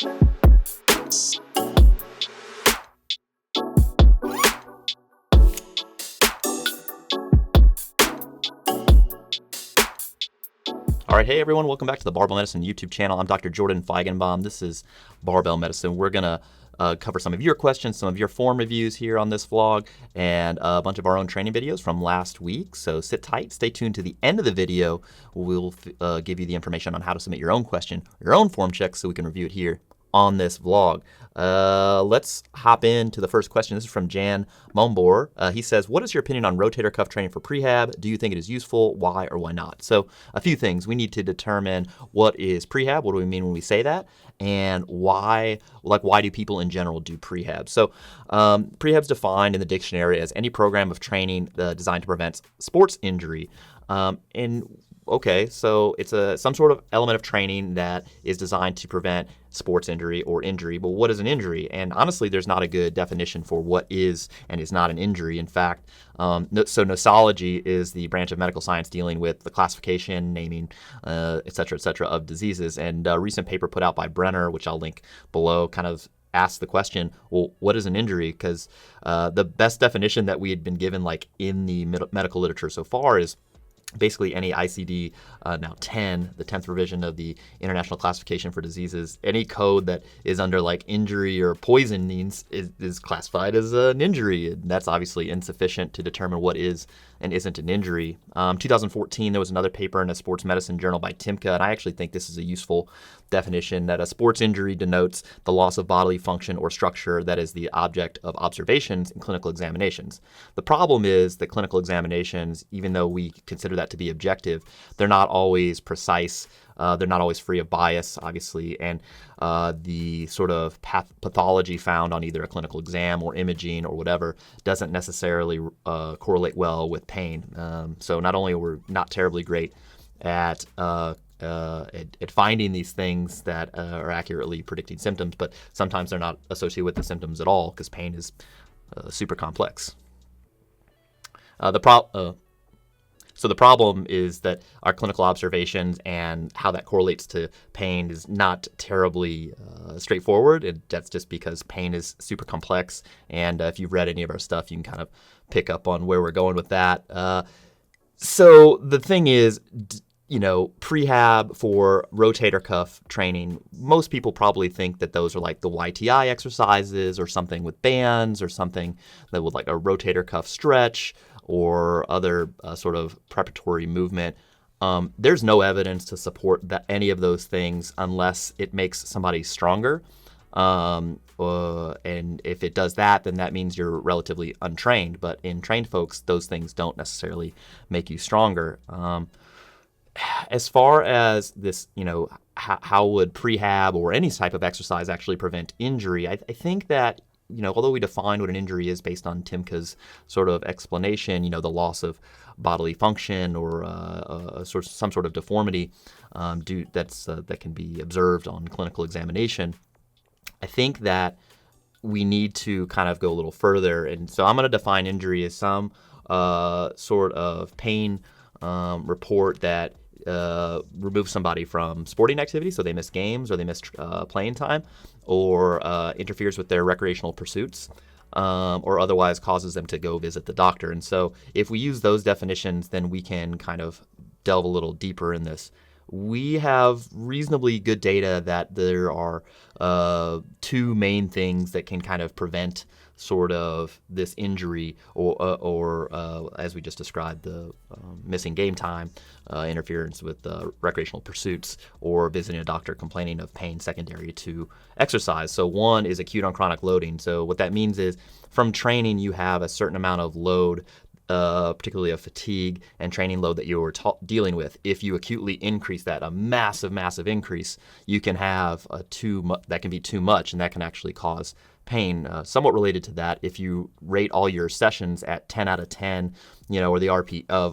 All right, hey everyone, welcome back to the Barbell Medicine YouTube channel. I'm Dr. Jordan Feigenbaum. This is Barbell Medicine. We're going to cover some of your questions, some of your form reviews here on this vlog, and a bunch of our own training videos from last week. So sit tight, stay tuned to the end of the video. We'll give you the information on how to submit your own question, your own form check, so we can review it here on this vlog. Let's hop into the first question. This is from Jan Mombor. He says, what is your opinion on rotator cuff training for prehab? Do you think it is useful? Why or why not? So a few things. We need to determine what is prehab. What do we mean when we say that? And why do people in general do prehab? So prehab is defined in the dictionary as any program of training designed to prevent sports injury. Okay, so it's some sort of element of training that is designed to prevent sports injury or injury. But what is an injury? And honestly, there's not a good definition for what is and is not an injury. In fact, so nosology is the branch of medical science dealing with the classification, naming, et cetera, of diseases. And a recent paper put out by Brenner, which I'll link below, kind of ask the question, well, what is an injury? Because the best definition that we had been given, like in the medical literature so far, is basically any ICD now 10, the 10th revision of the International Classification for Diseases, any code that is under like injury or poison means is classified as an injury. And that's obviously insufficient to determine what is and isn't an injury. 2014, there was another paper in a sports medicine journal by Timka, and I actually think this is a useful definition, that a sports injury denotes the loss of bodily function or structure that is the object of observations in clinical examinations. The problem is that clinical examinations, even though we consider that to be objective, they're not always precise. They're not always free of bias, obviously, and the sort of pathology found on either a clinical exam or imaging or whatever doesn't necessarily correlate well with pain. So not only are we not terribly great at finding these things that are accurately predicting symptoms, but sometimes they're not associated with the symptoms at all because pain is super complex. So the problem is that our clinical observations and how that correlates to pain is not terribly straightforward. And that's just because pain is super complex. And if you've read any of our stuff, you can kind of pick up on where we're going with that. So the thing is, prehab for rotator cuff training, most people probably think that those are like the YTI exercises or something with bands or something that would like a rotator cuff stretch or other sort of preparatory movement. There's no evidence to support that any of those things unless it makes somebody stronger. And if it does that, then that means you're relatively untrained. But in trained folks, those things don't necessarily make you stronger. As far as this, how would prehab or any type of exercise actually prevent injury? I think that, although we define what an injury is based on Timka's sort of explanation, the loss of bodily function or some sort of deformity that can be observed on clinical examination, I think that we need to kind of go a little further. And so I'm going to define injury as some sort of pain report that remove somebody from sporting activity, so they miss games or they miss playing time, or interferes with their recreational pursuits, or otherwise causes them to go visit the doctor. And so if we use those definitions, then we can kind of delve a little deeper in this. We have reasonably good data that there are two main things that can kind of prevent sort of this injury or as we just described, the missing game time, interference with recreational pursuits, or visiting a doctor complaining of pain secondary to exercise. So one is acute on chronic loading. So what that means is from training, you have a certain amount of load, particularly of fatigue and training load that you were dealing with. If you acutely increase that, a massive increase, you can have that can be too much, and that can actually cause pain. Somewhat related to that, if you rate all your sessions at 10 out of 10, or the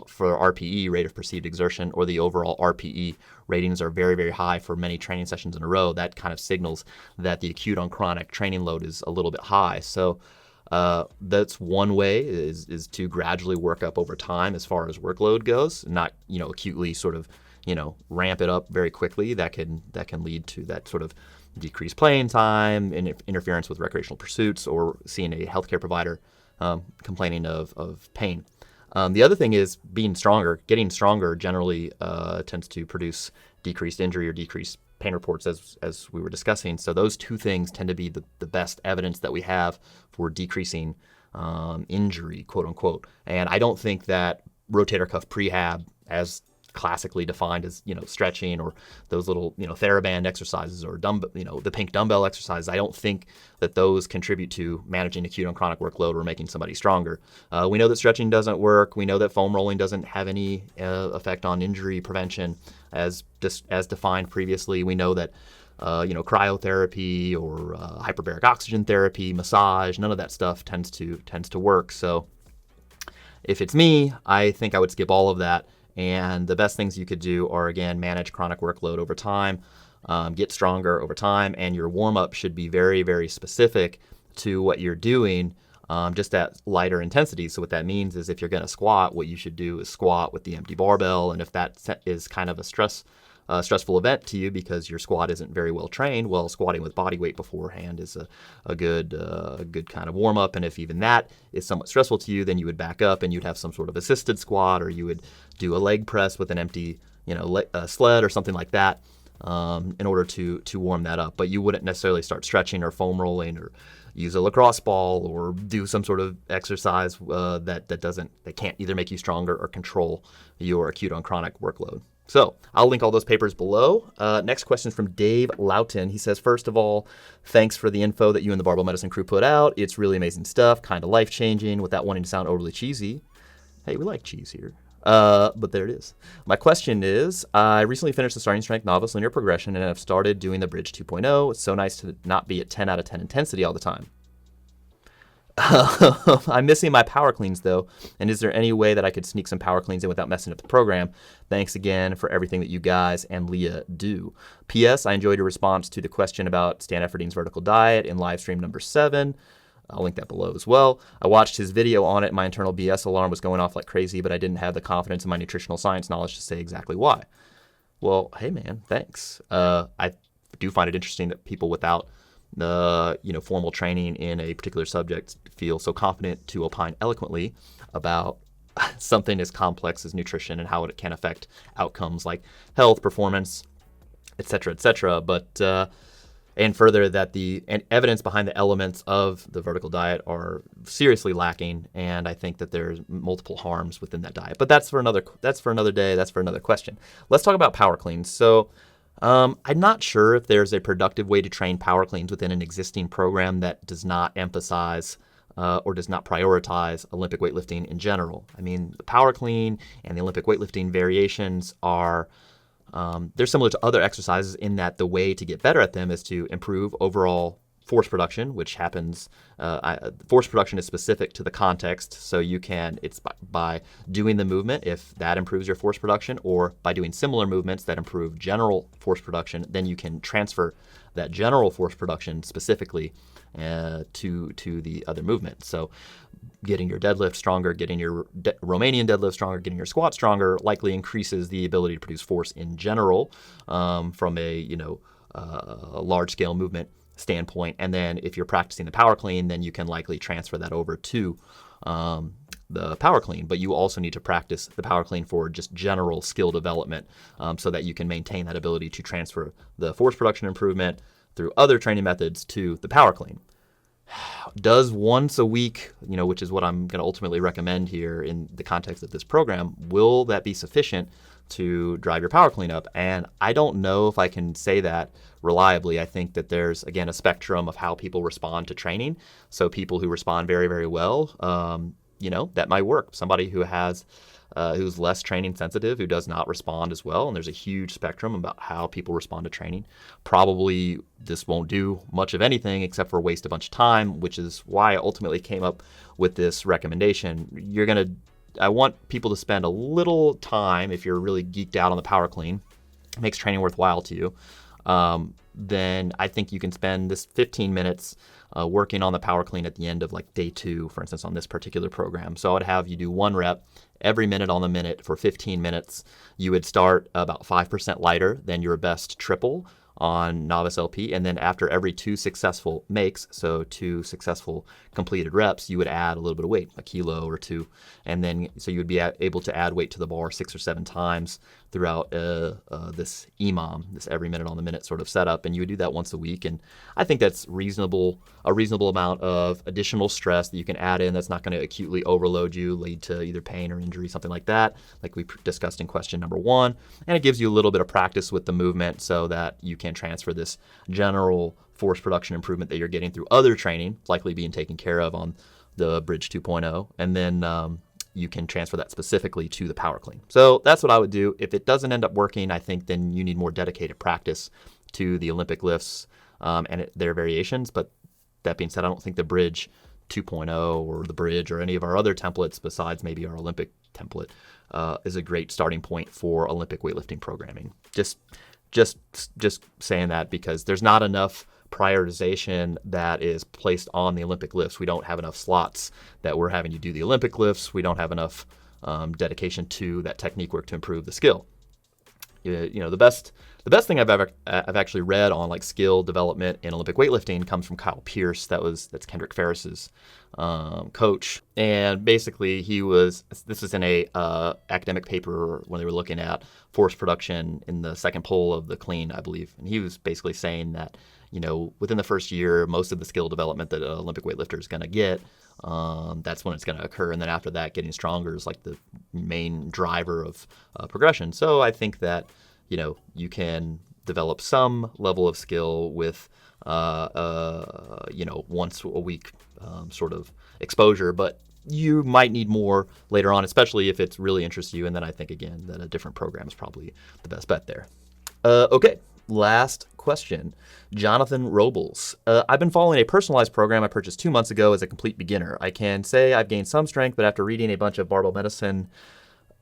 for RPE, rate of perceived exertion, or the overall RPE ratings are very, very high for many training sessions in a row, that kind of signals that the acute on chronic training load is a little bit high. So that's one way is to gradually work up over time as far as workload goes, not acutely sort of ramp it up very quickly, that can lead to that sort of decreased playing time, interference with recreational pursuits, or seeing a healthcare provider complaining of pain. The other thing is being stronger. Getting stronger generally tends to produce decreased injury or decreased pain reports, as we were discussing. So those two things tend to be the best evidence that we have for decreasing injury, quote unquote. And I don't think that rotator cuff prehab, as classically defined as stretching, or those little TheraBand exercises, or the pink dumbbell exercises, I don't think that those contribute to managing acute and chronic workload or making somebody stronger. We know that stretching doesn't work. We know that foam rolling doesn't have any effect on injury prevention as defined previously. We know that cryotherapy or hyperbaric oxygen therapy, massage, none of that stuff tends to work. So if it's me, I think I would skip all of that. And the best things you could do are, again, manage chronic workload over time, get stronger over time, and your warm-up should be very, very specific to what you're doing, just at lighter intensity. So what that means is if you're going to squat, what you should do is squat with the empty barbell. And if that is kind of a stressful event to you because your squat isn't very well trained, well, squatting with body weight beforehand is a good kind of warm up. And if even that is somewhat stressful to you, then you would back up and you'd have some sort of assisted squat, or you would do a leg press with an empty sled or something like that in order to warm that up. But you wouldn't necessarily start stretching or foam rolling or use a lacrosse ball or do some sort of exercise that can't either make you stronger or control your acute on chronic workload. So I'll link all those papers below. Next question is from Dave Loughton. He says, first of all, thanks for the info that you and the Barbell Medicine crew put out. It's really amazing stuff, kind of life-changing without wanting to sound overly cheesy. Hey, we like cheese here. But there it is. My question is, I recently finished the Starting Strength Novice Linear Progression and have started doing the Bridge 2.0. It's so nice to not be at 10 out of 10 intensity all the time. I'm missing my power cleans though, and is there any way that I could sneak some power cleans in without messing up the program? Thanks again for everything that you guys and Leah do. P.S. I enjoyed your response to the question about Stan Efferding's vertical diet in live stream number 7. I'll link that below as well. I watched his video on it. My internal BS alarm was going off like crazy, but I didn't have the confidence in my nutritional science knowledge to say exactly why. Well, hey man, thanks. I do find it interesting that people without formal training in a particular subject feel so confident to opine eloquently about something as complex as nutrition and how it can affect outcomes like health, performance, etc., etc. But and further, that the evidence behind the elements of the vertical diet are seriously lacking, and I think that there's multiple harms within that diet. But that's for another day. That's for another question. Let's talk about power cleans. So I'm not sure if there's a productive way to train power cleans within an existing program that does not emphasize or does not prioritize Olympic weightlifting in general. I mean, the power clean and the Olympic weightlifting variations are they're similar to other exercises in that the way to get better at them is to improve overall force production, which happens, force production is specific to the context, so it's by doing the movement, if that improves your force production, or by doing similar movements that improve general force production, then you can transfer that general force production specifically to the other movement. So getting your deadlift stronger, getting your Romanian deadlift stronger, getting your squat stronger likely increases the ability to produce force in general from a large-scale movement standpoint. And then if you're practicing the power clean, then you can likely transfer that over to the power clean. But you also need to practice the power clean for just general skill development so that you can maintain that ability to transfer the force production improvement through other training methods to the power clean. Does once a week, which is what I'm going to ultimately recommend here in the context of this program, will that be sufficient to drive your power clean up? And I don't know if I can say that reliably. I think that there's, again, a spectrum of how people respond to training. So people who respond very, very well, that might work. Somebody who has who's less training sensitive, who does not respond as well, and there's a huge spectrum about how people respond to training. Probably this won't do much of anything except for waste a bunch of time, which is why I ultimately came up with this recommendation. I want people to spend a little time, if you're really geeked out on the power clean, it makes training worthwhile to you, then I think you can spend this 15 minutes working on the power clean at the end of like day 2, for instance, on this particular program. So I would have you do 1 rep every minute on the minute for 15 minutes. You would start about 5% lighter than your best triple on novice LP, and then after every 2 successful makes, so 2 successful completed reps, you would add a little bit of weight, a kilo or 2, and then so you would be able to add weight to the bar 6 or 7 times throughout this EMOM, this every minute on the minute sort of setup, and you would do that once a week. And I think that's a reasonable amount of additional stress that you can add in that's not going to acutely overload you, lead to either pain or injury, something like that, like we discussed in question number 1. And it gives you a little bit of practice with the movement so that you can transfer this general force production improvement that you're getting through other training, likely being taken care of on the Bridge 2.0, and then you can transfer that specifically to the power clean. So that's what I would do. If it doesn't end up working, I think then you need more dedicated practice to the Olympic lifts and their variations. But that being said, I don't think the Bridge 2.0 or the Bridge or any of our other templates besides maybe our Olympic template is a great starting point for Olympic weightlifting programming. Just saying that because there's not enough prioritization that is placed on the Olympic lifts. We don't have enough slots that we're having you do the Olympic lifts. We don't have enough dedication to that technique work to improve the skill. The best thing I've actually read on like skill development in Olympic weightlifting comes from Kyle Pierce. That's Kendrick Ferris's coach, and basically this was in a academic paper when they were looking at force production in the second pole of the clean, I believe, and he was basically saying that within the first year, most of the skill development that an Olympic weightlifter is going to get, that's when it's going to occur. And then after that, getting stronger is like the main driver of progression. So I think that, you can develop some level of skill with, once a week sort of exposure, but you might need more later on, especially if it really interests you. And then I think, again, that a different program is probably the best bet there. Okay. Last question. Jonathan Robles. I've been following a personalized program I purchased 2 months ago as a complete beginner. I can say I've gained some strength, but after reading a bunch of barbell medicine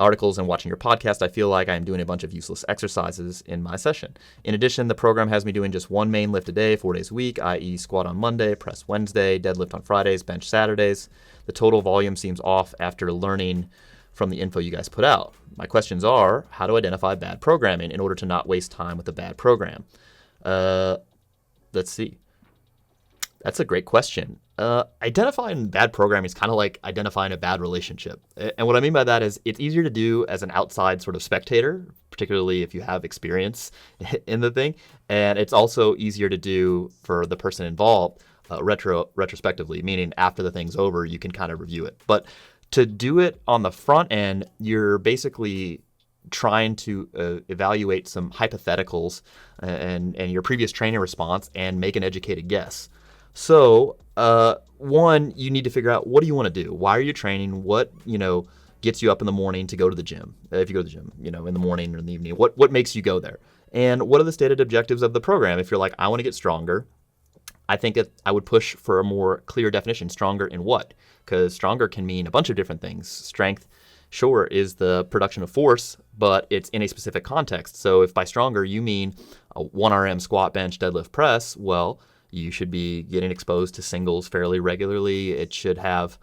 articles and watching your podcast, I feel like I am doing a bunch of useless exercises in my session. In addition, the program has me doing just one main lift a day, 4 days a week, i.e. squat on Monday, press Wednesday, deadlift on Fridays, bench Saturdays. The total volume seems off after learning from the info you guys put out. My questions are, how to identify bad programming in order to not waste time with a bad program? Let's see. That's a great question. Identifying bad programming is kind of like identifying a bad relationship. And what I mean by that is it's easier to do as an outside sort of spectator, particularly if you have experience in the thing. And it's also easier to do for the person involved retrospectively, meaning after the thing's over, you can kind of review it. But to do it on the front end, you're basically trying to evaluate some hypotheticals and your previous training response and make an educated guess. So, one, you need to figure out, what do you want to do? Why are you training? What, gets you up in the morning to go to the gym? If you go to the gym, in the morning or in the evening, what makes you go there? And what are the stated objectives of the program? If you're like, I want to get stronger, I think I would push for a more clear definition. Stronger in what? Because stronger can mean a bunch of different things. Strength, sure, is the production of force, but it's in a specific context. So if by stronger you mean a 1RM squat, bench, deadlift, press, well, you should be getting exposed to singles fairly regularly. It should have,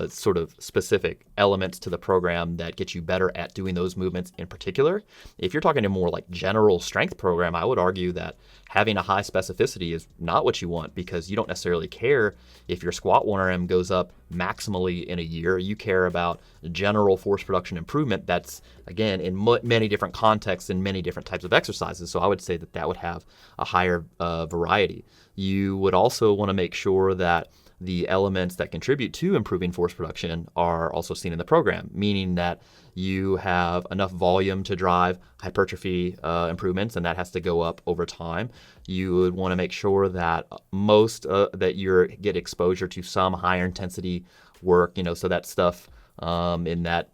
sort of specific elements to the program that get you better at doing those movements in particular. If you're talking a more like general strength program, I would argue that having a high specificity is not what you want, because you don't necessarily care if your squat 1RM goes up maximally in a year. You care about general force production improvement that's, again, in many different contexts and many different types of exercises. So I would say that would have a higher variety. You would also want to make sure that the elements that contribute to improving force production are also seen in the program, meaning that you have enough volume to drive hypertrophy improvements, and that has to go up over time. You would want to make sure that that you get exposure to some higher intensity work, so that stuff in that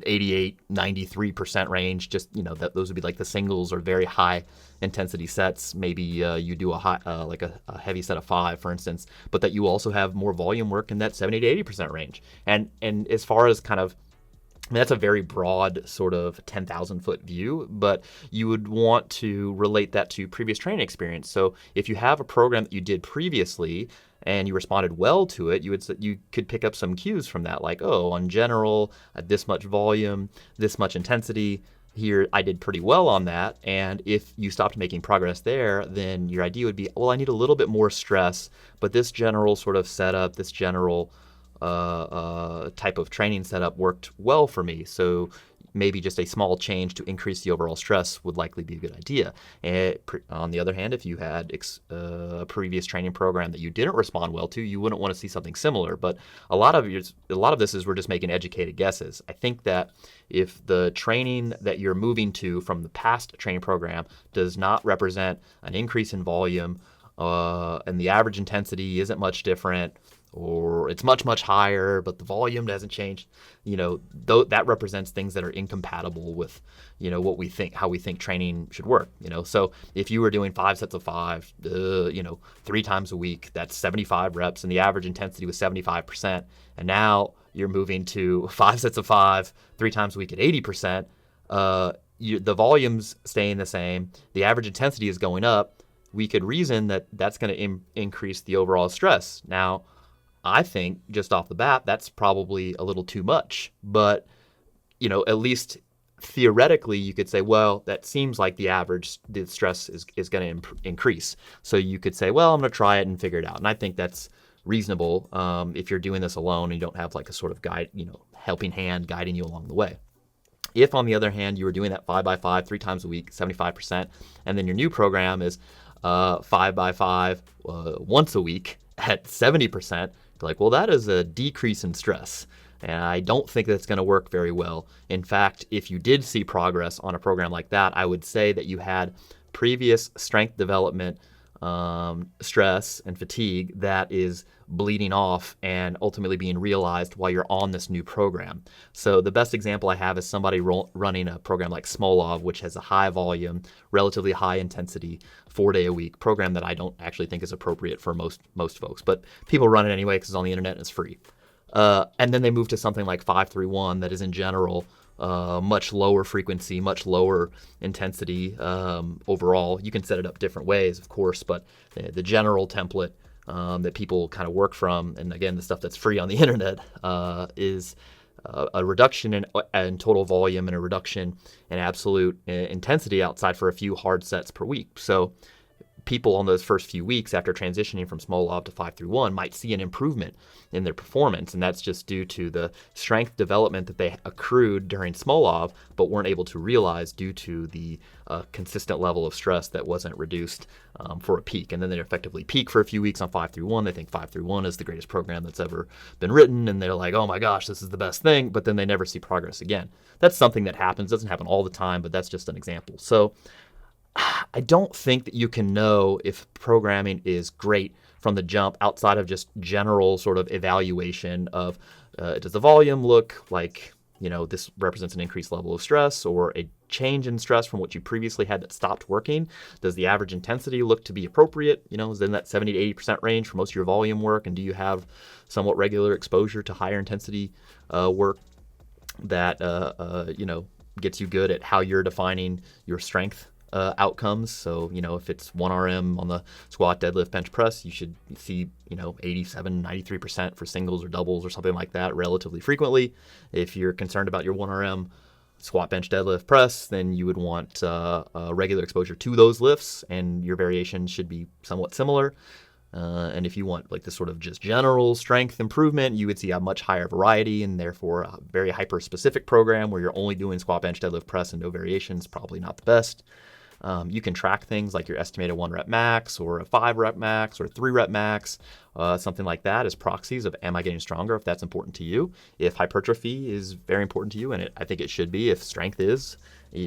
88, 93% range, just that those would be like the singles or very high intensity sets. Maybe you do a heavy set of 5, for instance, but that you also have more volume work in that 70 to 80% range. And as far as kind of I mean, that's a very broad sort of 10,000 foot view, but you would want to relate that to previous training experience. So if you have a program that you did previously and you responded well to it, you could pick up some cues from that, like, oh, on general, at this much volume, this much intensity. Here, I did pretty well on that. And if you stopped making progress there, then your idea would be, well, I need a little bit more stress, but this general sort of setup, this general type of training setup worked well for me. So maybe just a small change to increase the overall stress would likely be a good idea. And on the other hand, if you had a previous training program that you didn't respond well to, you wouldn't want to see something similar. But a lot of this is we're just making educated guesses. I think that if the training that you're moving to from the past training program does not represent an increase in volume, and the average intensity isn't much different, or it's much, much higher, but the volume hasn't changed, that represents things that are incompatible with, what we think, how we think training should work, So if you were doing 5 sets of 5, 3 times a week, that's 75 reps, and the average intensity was 75%, and now you're moving to 5 sets of 5, 3 times a week at 80%, the volume's staying the same, the average intensity is going up, we could reason that that's going to increase the overall stress. Now, I think just off the bat, that's probably a little too much. But, at least theoretically, you could say, well, that seems like the stress is going to increase. So you could say, well, I'm going to try it and figure it out. And I think that's reasonable if you're doing this alone and you don't have like a sort of guide, helping hand guiding you along the way. If, on the other hand, you were doing that 5 by 5, 3 times a week, 75%, and then your new program is 5 by 5 once a week at 70%, like, well, that is a decrease in stress. And I don't think that's going to work very well. In fact, if you did see progress on a program like that, I would say that you had previous strength development stress and fatigue that is bleeding off and ultimately being realized while you're on this new program. So the best example I have is somebody running a program like Smolov, which has a high volume, relatively high intensity, 4-day-a-week program that I don't actually think is appropriate for most folks. But people run it anyway because it's on the internet and it's free. And then they move to something like 531 that is in general much lower frequency, much lower intensity overall. You can set it up different ways, of course, but the general template that people kind of work from, and again, the stuff that's free on the internet, is a reduction in total volume and a reduction in absolute intensity outside for a few hard sets per week. So people on those first few weeks after transitioning from Smolov to 531 might see an improvement in their performance, and that's just due to the strength development that they accrued during Smolov but weren't able to realize due to the consistent level of stress that wasn't reduced for a peak. And then they effectively peak for a few weeks on 531. They think 531 is the greatest program that's ever been written, and they're like, oh my gosh, this is the best thing, but then they never see progress again. That's something that happens. It doesn't happen all the time, but that's just an example. So I don't think that you can know if programming is great from the jump outside of just general sort of evaluation of does the volume look like, this represents an increased level of stress or a change in stress from what you previously had that stopped working? Does the average intensity look to be appropriate? Is in that 70 to 80% range for most of your volume work? And do you have somewhat regular exposure to higher intensity work that, gets you good at how you're defining your strength outcomes? So, if it's 1 RM on the squat, deadlift, bench press, you should see, 87, 93% for singles or doubles or something like that relatively frequently. If you're concerned about your 1 RM squat, bench, deadlift, press, then you would want regular exposure to those lifts, and your variations should be somewhat similar. And if you want like this sort of just general strength improvement, you would see a much higher variety and therefore a very hyper-specific program where you're only doing squat, bench, deadlift, press, and no variations, probably not the best. You can track things like your estimated 1 rep max or a 5 rep max or a 3 rep max, something like that as proxies of am I getting stronger if that's important to you. If hypertrophy is very important to you, and I think it should be, if strength is,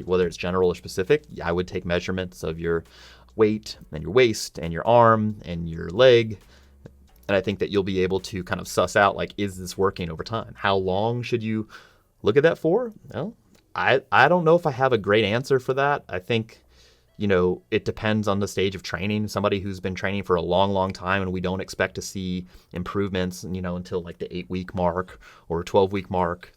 whether it's general or specific, I would take measurements of your weight and your waist and your arm and your leg. And I think that you'll be able to kind of suss out, like, is this working over time? How long should you look at that for? Well, I don't know if I have a great answer for that. I think, it depends on the stage of training. Somebody who's been training for a long, long time and we don't expect to see improvements, until like the 8-week mark or 12-week mark,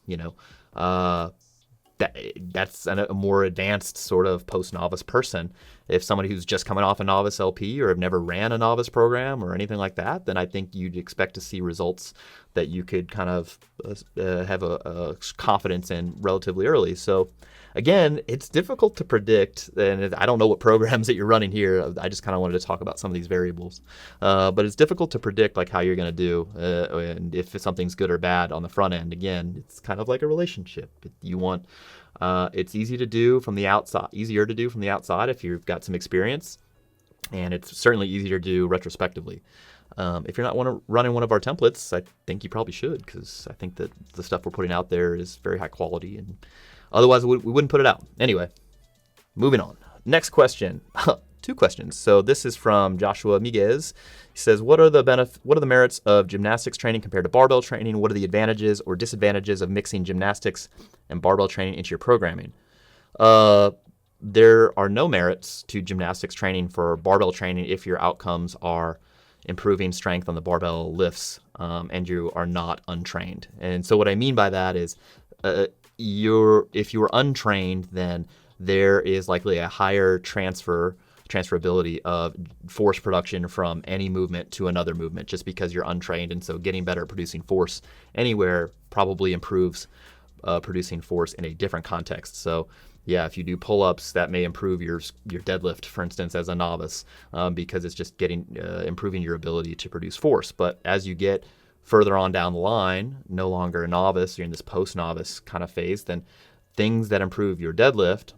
that's a more advanced sort of post-novice person. If somebody who's just coming off a novice LP or have never ran a novice program or anything like that, then I think you'd expect to see results that you could kind of have a confidence in relatively early. So again, it's difficult to predict, and I don't know what programs that you're running here. I just kind of wanted to talk about some of these variables. But it's difficult to predict like how you're going to do and if something's good or bad on the front end. Again, it's kind of like a relationship. You want it's easier to do from the outside if you've got some experience, and it's certainly easier to do retrospectively. If you're not running one of our templates, I think you probably should, because I think that the stuff we're putting out there is very high quality, and otherwise we wouldn't put it out. Anyway, moving on. Next question. 2 questions. So this is from Joshua Miguez. He says, what are the merits of gymnastics training compared to barbell training? What are the advantages or disadvantages of mixing gymnastics and barbell training into your programming? There are no merits to gymnastics training for barbell training if your outcomes are improving strength on the barbell lifts and you are not untrained. And so what I mean by that is if you're untrained, then there is likely a higher transferability of force production from any movement to another movement just because you're untrained. And so getting better at producing force anywhere probably improves producing force in a different context. So yeah, if you do pull-ups, that may improve your deadlift, for instance, as a novice, because it's just improving your ability to produce force. But as you get further on down the line, no longer a novice, you're in this post-novice kind of phase, then things that improve your deadlift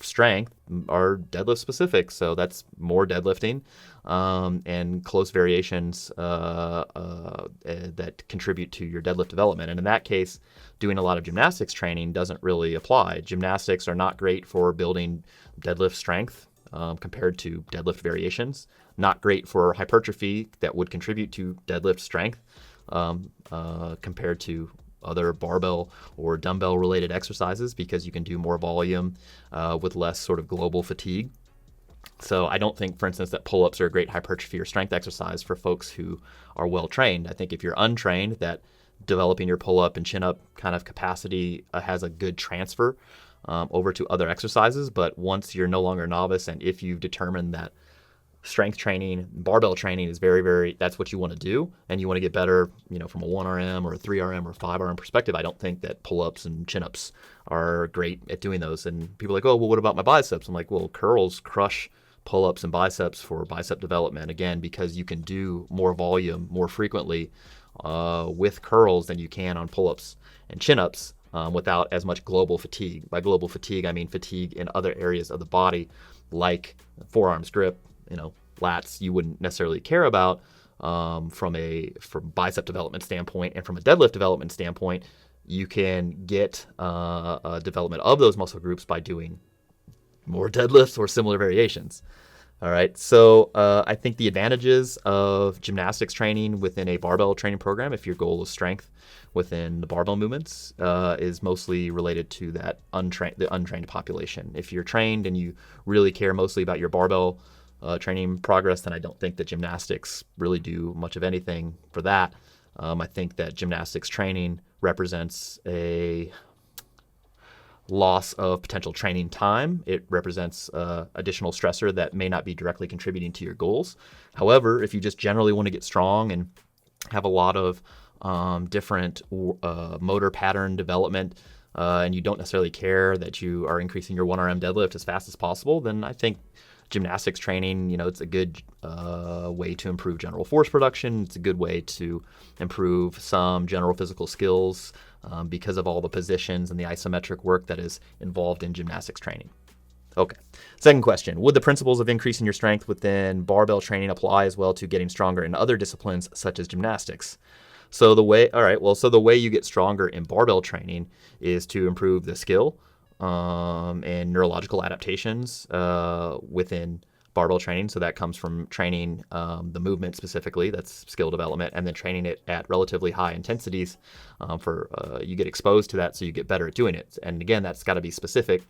strength are deadlift specific. So that's more deadlifting and close variations that contribute to your deadlift development. And in that case, doing a lot of gymnastics training doesn't really apply. Gymnastics are not great for building deadlift strength compared to deadlift variations. Not great for hypertrophy that would contribute to deadlift strength compared to other barbell or dumbbell related exercises, because you can do more volume with less sort of global fatigue. So I don't think, for instance, that pull-ups are a great hypertrophy or strength exercise for folks who are well trained. I think if you're untrained, that developing your pull-up and chin-up kind of capacity has a good transfer over to other exercises. But once you're no longer a novice, and if you've determined that strength training, barbell training is very, very, that's what you want to do, and you want to get better, from a 1RM or a 3RM or 5RM perspective, I don't think that pull-ups and chin-ups are great at doing those. And people are like, oh, well, what about my biceps? I'm like, well, curls crush pull-ups and biceps for bicep development, again, because you can do more volume more frequently with curls than you can on pull-ups and chin-ups without as much global fatigue. By global fatigue, I mean fatigue in other areas of the body, like forearms grip, lats you wouldn't necessarily care about from bicep development standpoint. And from a deadlift development standpoint, you can get a development of those muscle groups by doing more deadlifts or similar variations. All right, so I think the advantages of gymnastics training within a barbell training program, if your goal is strength within the barbell movements, is mostly related to the untrained population. If you're trained and you really care mostly about your barbell training progress, then I don't think that gymnastics really do much of anything for that. I think that gymnastics training represents a loss of potential training time. It represents additional stressor that may not be directly contributing to your goals. However, if you just generally want to get strong and have a lot of different motor pattern development, and you don't necessarily care that you are increasing your 1RM deadlift as fast as possible, then I think gymnastics training, it's a good way to improve general force production. It's a good way to improve some general physical skills because of all the positions and the isometric work that is involved in gymnastics training. Okay. Second question, would the principles of increasing your strength within barbell training apply as well to getting stronger in other disciplines such as gymnastics? So the way you get stronger in barbell training is to improve the skill and neurological adaptations within barbell training. So that comes from training the movement specifically, that's skill development, and then training it at relatively high intensities you get exposed to that so you get better at doing it. And again, that's got to be specific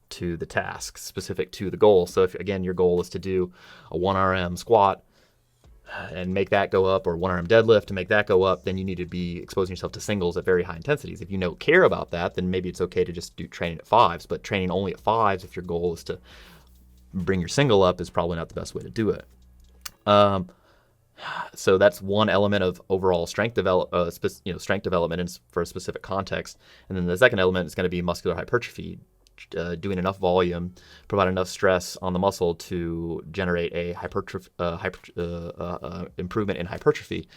to the task, specific to the goal. So if, again, your goal is to do a 1RM squat and make that go up, or one arm deadlift to make that go up, then you need to be exposing yourself to singles at very high intensities. If you don't care about that, then maybe it's okay to just do training at fives. But training only at fives, if your goal is to bring your single up, is probably not the best way to do it. So that's one element of overall strength strength development for a specific context. And then the second element is going to be muscular hypertrophy, doing enough volume, provide enough stress on the muscle to generate a improvement in hypertrophy.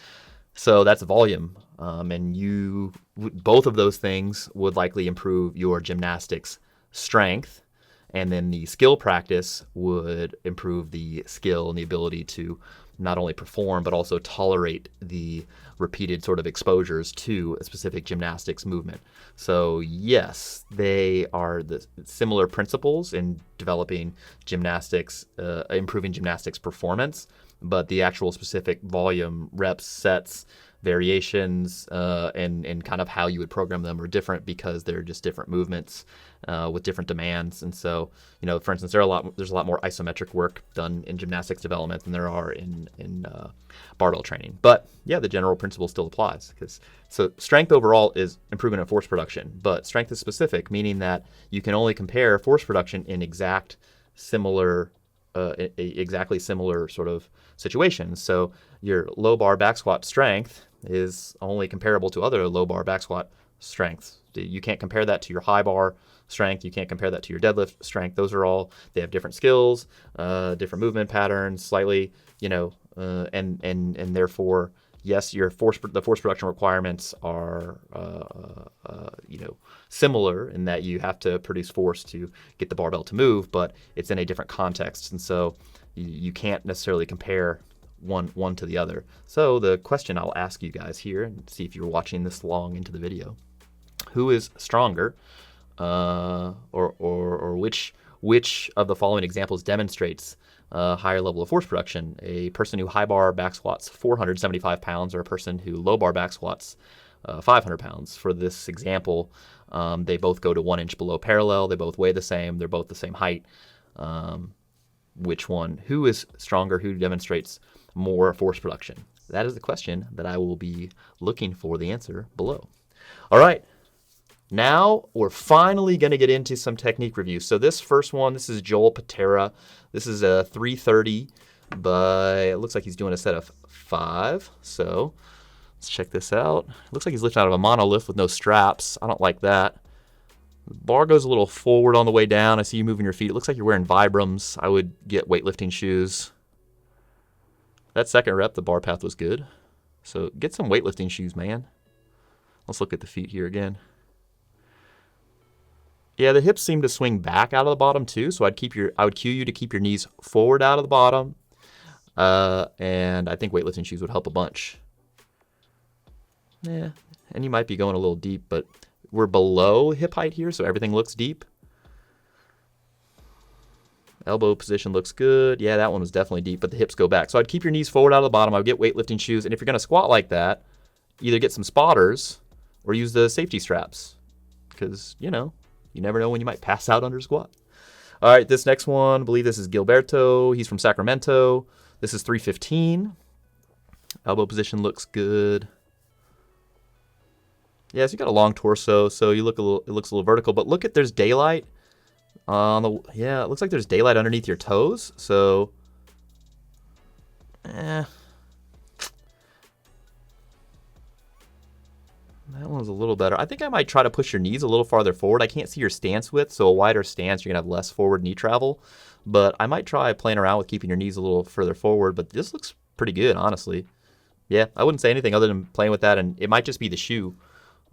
So that's volume, and both of those things would likely improve your gymnastics strength, and then the skill practice would improve the skill and the ability to not only perform but also tolerate the repeated sort of exposures to a specific gymnastics movement. So yes, they are the similar principles in developing gymnastics, improving gymnastics performance, but the actual specific volume, reps, sets, variations, and kind of how you would program them are different because they're just different movements with different demands. And so, for instance, there's a lot more isometric work done in gymnastics development than there are in barbell training. But yeah, the general principle still applies. So strength overall is improvement in force production, but strength is specific, meaning that you can only compare force production in exactly similar sort of situations. So your low bar back squat strength is only comparable to other low bar back squat strengths. You can't compare that to your high bar strength. You can't compare that to your deadlift strength. They have different skills, different movement patterns, slightly, and therefore, yes, the force production requirements are, similar in that you have to produce force to get the barbell to move, but it's in a different context, and so you can't necessarily compare one to the other. So the question I'll ask you guys here, and see if you're watching this long into the video, who is stronger, or which of the following examples demonstrates a higher level of force production? A person who high bar back squats 475 pounds, or a person who low bar back squats 500 pounds. For this example, they both go to 1 inch below parallel. They both weigh the same. They're both the same height. Who is stronger? Who demonstrates more force production? That is the question that I will be looking for the answer below. All right. Now we're finally going to get into some technique review. So this first one, this is Joel Patera. This is a 330, but it looks like he's doing a set of 5. So let's check this out. It looks like he's lifting out of a monolift with no straps. I don't like that. The bar goes a little forward on the way down. I see you moving your feet. It looks like you're wearing Vibrams. I would get weightlifting shoes. That second rep, the bar path was good. So get some weightlifting shoes, man. Let's look at the feet here again. Yeah, the hips seem to swing back out of the bottom too, so I would cue you to keep your knees forward out of the bottom. And I think weightlifting shoes would help a bunch. Yeah, and you might be going a little deep, but we're below hip height here, so everything looks deep. Elbow position looks good. Yeah, that one was definitely deep, but the hips go back. So I'd keep your knees forward out of the bottom. I would get weightlifting shoes, and if you're going to squat like that, either get some spotters or use the safety straps, because, you never know when you might pass out under a squat. All right, this next one, I believe this is Gilberto. He's from Sacramento. This is 315. Elbow position looks good. Yeah, so you got a long torso, so it looks a little vertical, but look at, there's daylight it looks like there's daylight underneath your toes, so that one's a little better. I think I might try to push your knees a little farther forward. I can't see your stance width, so a wider stance, you're going to have less forward knee travel. But I might try playing around with keeping your knees a little further forward, but this looks pretty good, honestly. Yeah, I wouldn't say anything other than playing with that, and it might just be the shoe.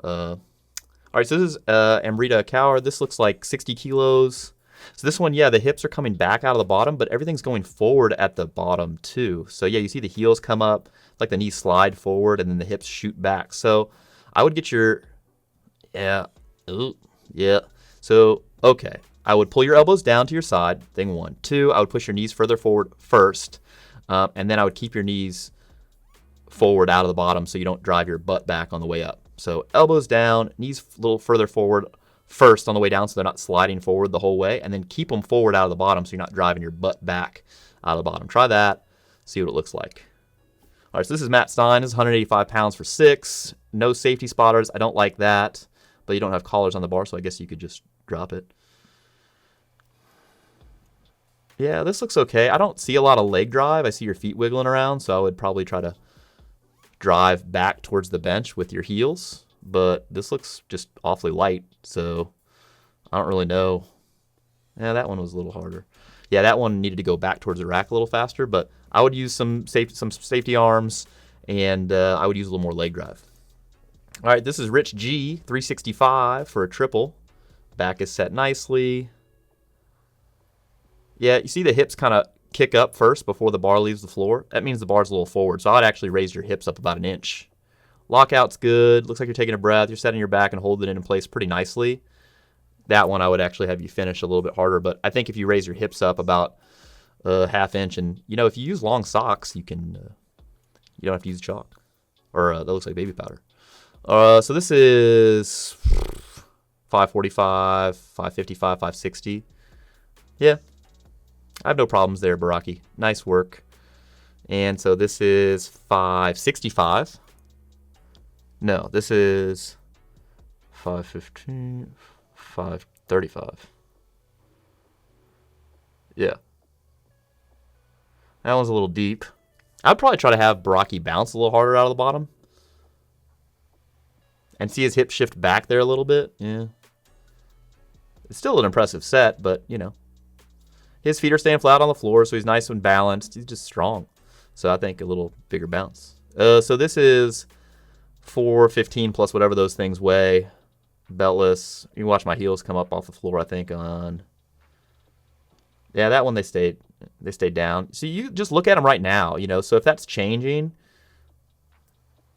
All right, so this is Amrita Kaur. This looks like 60 kilos. So this one, yeah, the hips are coming back out of the bottom, but everything's going forward at the bottom too. So yeah, you see the heels come up, like the knees slide forward, and then the hips shoot back. So I would get So, okay. I would pull your elbows down to your side, thing 1. 2, I would push your knees further forward first, and then I would keep your knees forward out of the bottom so you don't drive your butt back on the way up. So elbows down, knees a little further forward first on the way down so they're not sliding forward the whole way, and then keep them forward out of the bottom so you're not driving your butt back out of the bottom. Try that, see what it looks like. All right, so this is Matt Stein. This is 185 pounds for 6. No safety spotters. I don't like that, but you don't have collars on the bar, so I guess you could just drop it. Yeah, this looks okay. I don't see a lot of leg drive. I see your feet wiggling around, so I would probably try to drive back towards the bench with your heels, but this looks just awfully light, so I don't really know. Yeah, that one was a little harder. Yeah, that one needed to go back towards the rack a little faster, but I would use some safety arms, and I would use a little more leg drive. All right, this is Rich G, 365 for a triple. Back is set nicely. Yeah, you see the hips kind of kick up first before the bar leaves the floor. That means the bar's a little forward, so I'd actually raise your hips up about an inch. Lockout's good. Looks like you're taking a breath. You're setting your back and holding it in place pretty nicely. That one I would actually have you finish a little bit harder, but I think if you raise your hips up about a half inch, and if you use long socks, you can you don't have to use chalk, or that looks like baby powder. So this is 545, 555, 560. Yeah, I have no problems there, Baraki. Nice work. And so this is 565. No, this is 515, 535. Yeah. That one's a little deep. I'd probably try to have Baraki bounce a little harder out of the bottom. And see his hip shift back there a little bit. Yeah. It's still an impressive set, but, his feet are staying flat on the floor, so he's nice and balanced. He's just strong. So I think a little bigger bounce. So this is 415 plus whatever those things weigh. Beltless. You can watch my heels come up off the floor, I think, on... Yeah, that one they stayed down. So you just look at them right now, So if that's changing,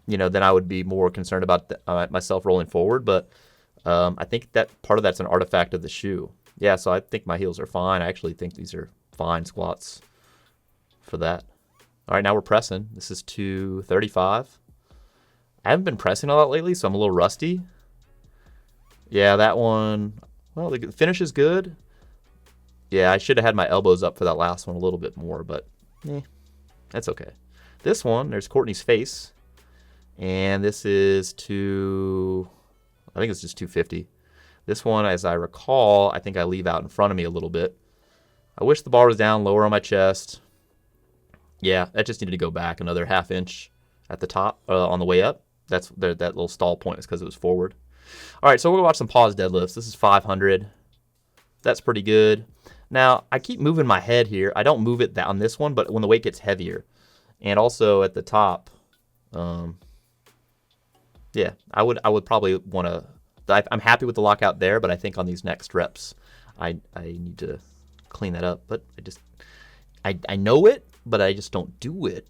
then I would be more concerned about myself rolling forward. But I think that part of that's an artifact of the shoe. Yeah, so I think my heels are fine. I actually think these are fine squats for that. All right, now we're pressing. This is 235. I haven't been pressing a lot lately, so I'm a little rusty. Yeah, that one, well, the finish is good. Yeah, I should have had my elbows up for that last one a little bit more, but that's okay. This one, there's Courtney's face, and this is I think it's just 250. This one, as I recall, I think I leave out in front of me a little bit. I wish the bar was down lower on my chest. Yeah, that just needed to go back another half inch at the top on the way up. That little stall point is because it was forward. All right, so we're going to watch some pause deadlifts. This is 500. That's pretty good. Now, I keep moving my head here. I don't move it on this one, but when the weight gets heavier. And also at the top, yeah, I would probably want to... I'm happy with the lockout there, but I think on these next reps, I need to clean that up. But I know it, but I just don't do it.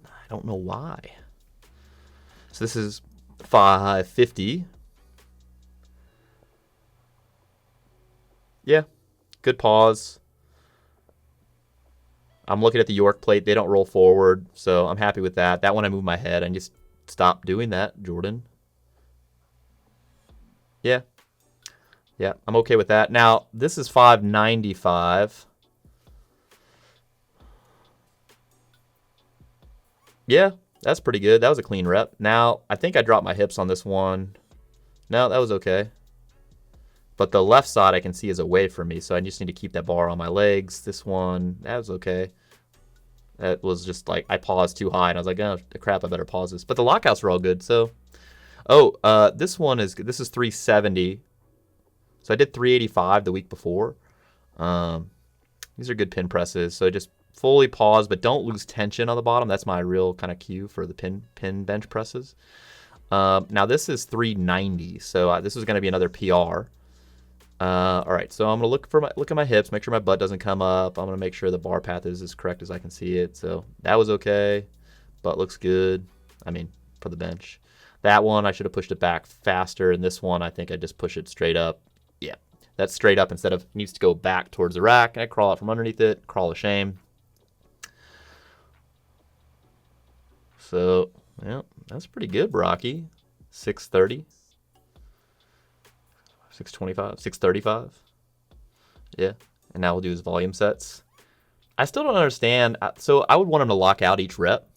I don't know why. So this is 550. Yeah, good pause. I'm looking at the York plate. They don't roll forward, so I'm happy with that. That one I move my head. I just stop doing that, Jordan. Yeah. Yeah, I'm okay with that. Now, this is 595. Yeah, that's pretty good. That was a clean rep. Now, I think I dropped my hips on this one. No, that was okay. But the left side I can see is away from me, so I just need to keep that bar on my legs. This one, that was okay. That was just like, I paused too high, and I was like, oh, crap, I better pause this. But the lockouts were all good, so... this is 370. So I did 385 the week before. These are good pin presses. So just fully pause, but don't lose tension on the bottom. That's my real kind of cue for the pin bench presses. Now this is 390. So this is going to be another PR. All right. So I'm going to look at my hips, make sure my butt doesn't come up. I'm going to make sure the bar path is as correct as I can see it. So that was okay. Butt looks good. I mean, for the bench. That one, I should have pushed it back faster. And this one, I think I just push it straight up. Yeah, that's straight up instead of, it needs to go back towards the rack. And I crawl out from underneath it. Crawl of shame. So, yeah, that's pretty good, Brocky. 630. 625. 635. Yeah, and now we'll do his volume sets. I still don't understand. So I would want him to lock out each rep.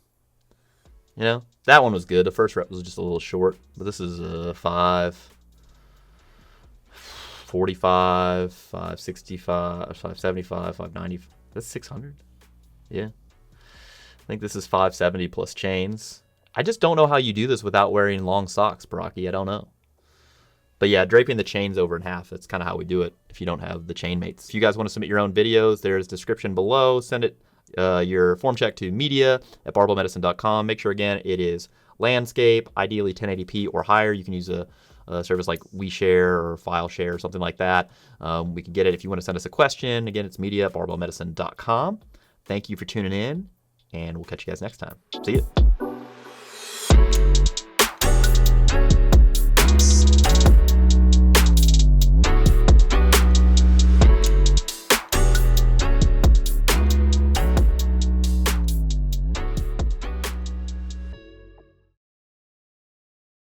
You know, that one was good. The first rep was just a little short, but this is 545, 565, 575, 590. That's 600. Yeah. I think this is 570 plus chains. I just don't know how you do this without wearing long socks, Baraki. I don't know. But yeah, draping the chains over in half, that's kind of how we do it if you don't have the chain mates. If you guys want to submit your own videos, there's a description below. Send it your form check to media@barbellmedicine.com. Make sure, again, it is landscape, ideally 1080p or higher. You can use a service like WeShare or FileShare or something like that. We can get it if you want to send us a question. Again, it's media@barbellmedicine.com. Thank you for tuning in, and we'll catch you guys next time. See you.